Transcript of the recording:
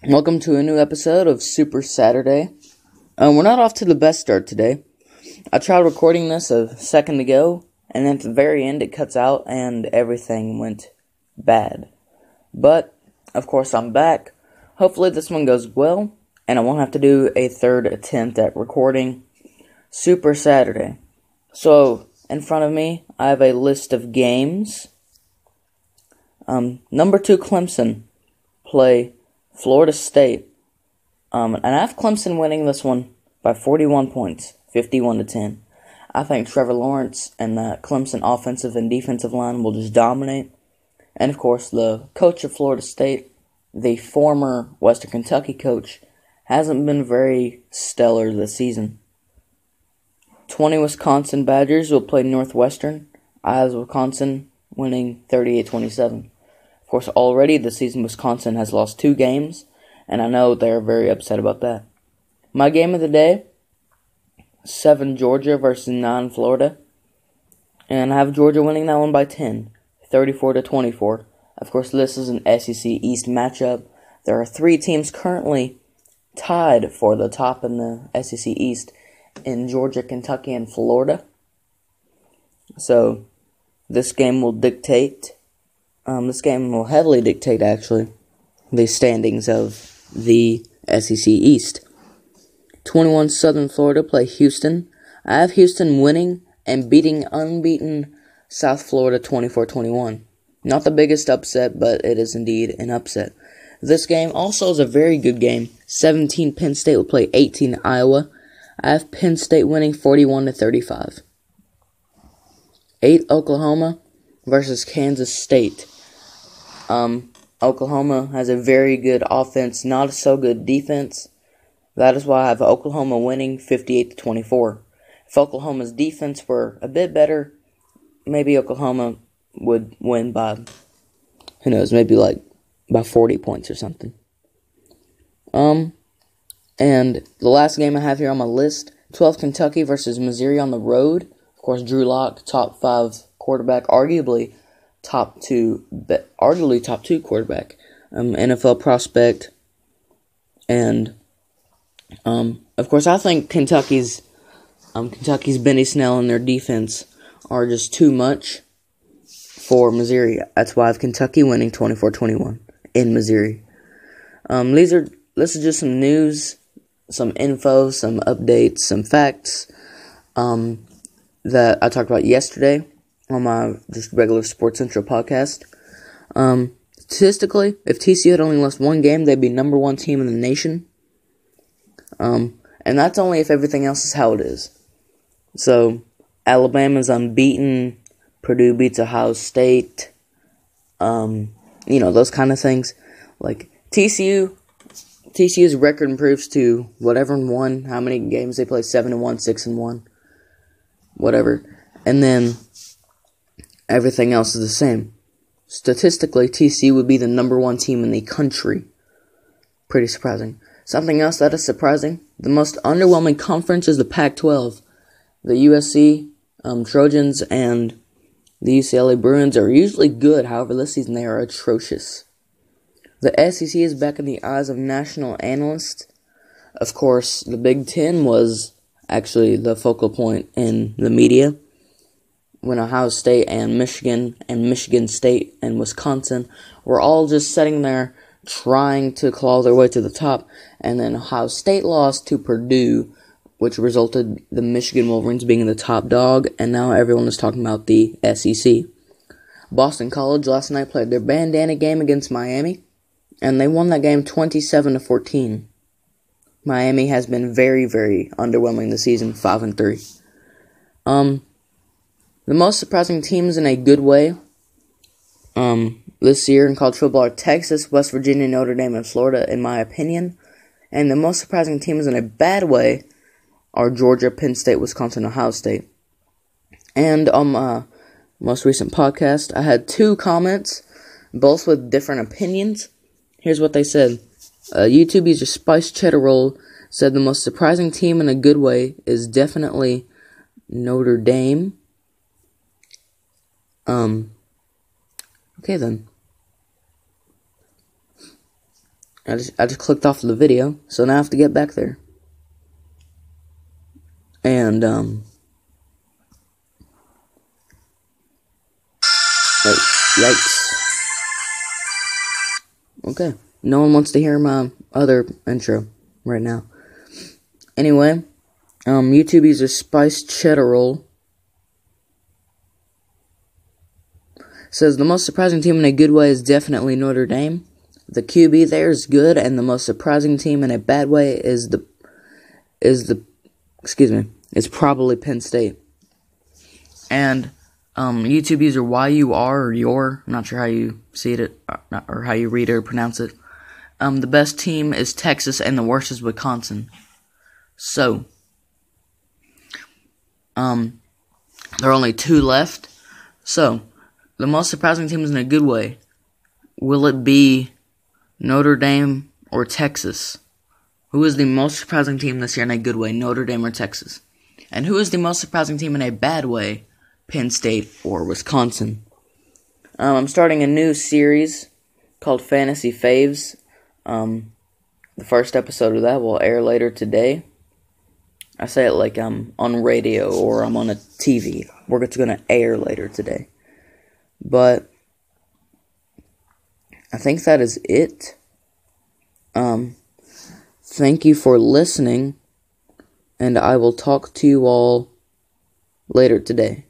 Welcome to a new episode of Super Saturday. We're not off to the best start today. I tried recording this a second ago, and then at the very end it cuts out and everything went bad. But, of course, I'm back. Hopefully this one goes well, and I won't have to do a third attempt at recording Super Saturday. So, in front of me, I have a list of games. Number 2, Clemson play Florida State, and I have Clemson winning this one by 41 points, 51-10. I think Trevor Lawrence and the Clemson offensive and defensive line will just dominate. And, of course, the coach of Florida State, the former Western Kentucky coach, hasn't been very stellar this season. 20 Wisconsin Badgers will play Northwestern. I have Wisconsin winning 38-27. Of course, already this season, Wisconsin has lost 2 games, and I know they're very upset about that. My game of the day, 7 Georgia versus 9 Florida, and I have Georgia winning that one by 10, 34-24. Of course, this is an SEC East matchup. There are 3 teams currently tied for the top in the SEC East in Georgia, Kentucky, and Florida. So, this game will heavily dictate, actually, the standings of the SEC East. 21 Southern Florida play Houston. I have Houston winning and beating unbeaten South Florida 24-21. Not the biggest upset, but it is indeed an upset. This game also is a very good game. 17 Penn State will play 18 Iowa. I have Penn State winning 41-35. 8 Oklahoma versus Kansas State. Oklahoma has a very good offense, not so good defense. That is why I have Oklahoma winning 58-24. If Oklahoma's defense were a bit better, maybe Oklahoma would win by, who knows, maybe like by 40 points or something. And the last game I have here on my list, 12 Kentucky versus Missouri on the road. Of course, Drew Lock, top 5 quarterback, arguably top 2 quarterback, NFL prospect, and of course I think Kentucky's Benny Snell and their defense are just too much for Missouri. That's why I have Kentucky winning 24-21 in Missouri. This is just some news, some info, some updates, some facts that I talked about yesterday on my just regular Sports Central podcast. Statistically, if TCU had only lost 1 game, they'd be number 1 team in the nation. And that's only if everything else is how it is. So, Alabama's unbeaten, Purdue beats Ohio State, those kind of things. Like, TCU's record improves to whatever and 1, how many games they play, 7-1, 6-1, whatever. And then everything else is the same. Statistically, TCU would be the number 1 team in the country. Pretty surprising. Something else that is surprising, the most underwhelming conference is the Pac-12. The USC Trojans and the UCLA Bruins are usually good, however this season they are atrocious. The SEC is back in the eyes of national analysts. Of course, the Big Ten was actually the focal point in the media when Ohio State and Michigan State and Wisconsin were all just sitting there trying to claw their way to the top, and then Ohio State lost to Purdue, which resulted the Michigan Wolverines being the top dog, and now everyone is talking about the SEC. Boston College last night played their bandana game against Miami, and they won that game 27-14. Miami has been very, very underwhelming this season, 5-3. The most surprising teams in a good way this year in college football are Texas, West Virginia, Notre Dame, and Florida, in my opinion. And the most surprising teams in a bad way are Georgia, Penn State, Wisconsin, Ohio State. And on my most recent podcast, I had 2 comments, both with different opinions. Here's what they said. YouTube user Spice Cheddar Roll said the most surprising team in a good way is definitely Notre Dame. Okay then. I just clicked off the video, so now I have to get back there. And, yikes. Okay, no one wants to hear my other intro right now. Anyway, YouTube user Spiced Cheddar Roll says the most surprising team in a good way is definitely Notre Dame. The QB there is good, and the most surprising team in a bad way is probably Penn State. And YouTube user YUR, I'm not sure how you see it or how you read it or pronounce it. The best team is Texas, and the worst is Wisconsin. So, there are only 2 left. So, the most surprising team is in a good way. Will it be Notre Dame or Texas? Who is the most surprising team this year in a good way, Notre Dame or Texas? And who is the most surprising team in a bad way, Penn State or Wisconsin? I'm starting a new series called Fanatsy Favs. The first episode of that will air later today. I say it like I'm on radio or I'm on a TV. It's going to air later today. But I think that is it. Thank you for listening, and I will talk to you all later today.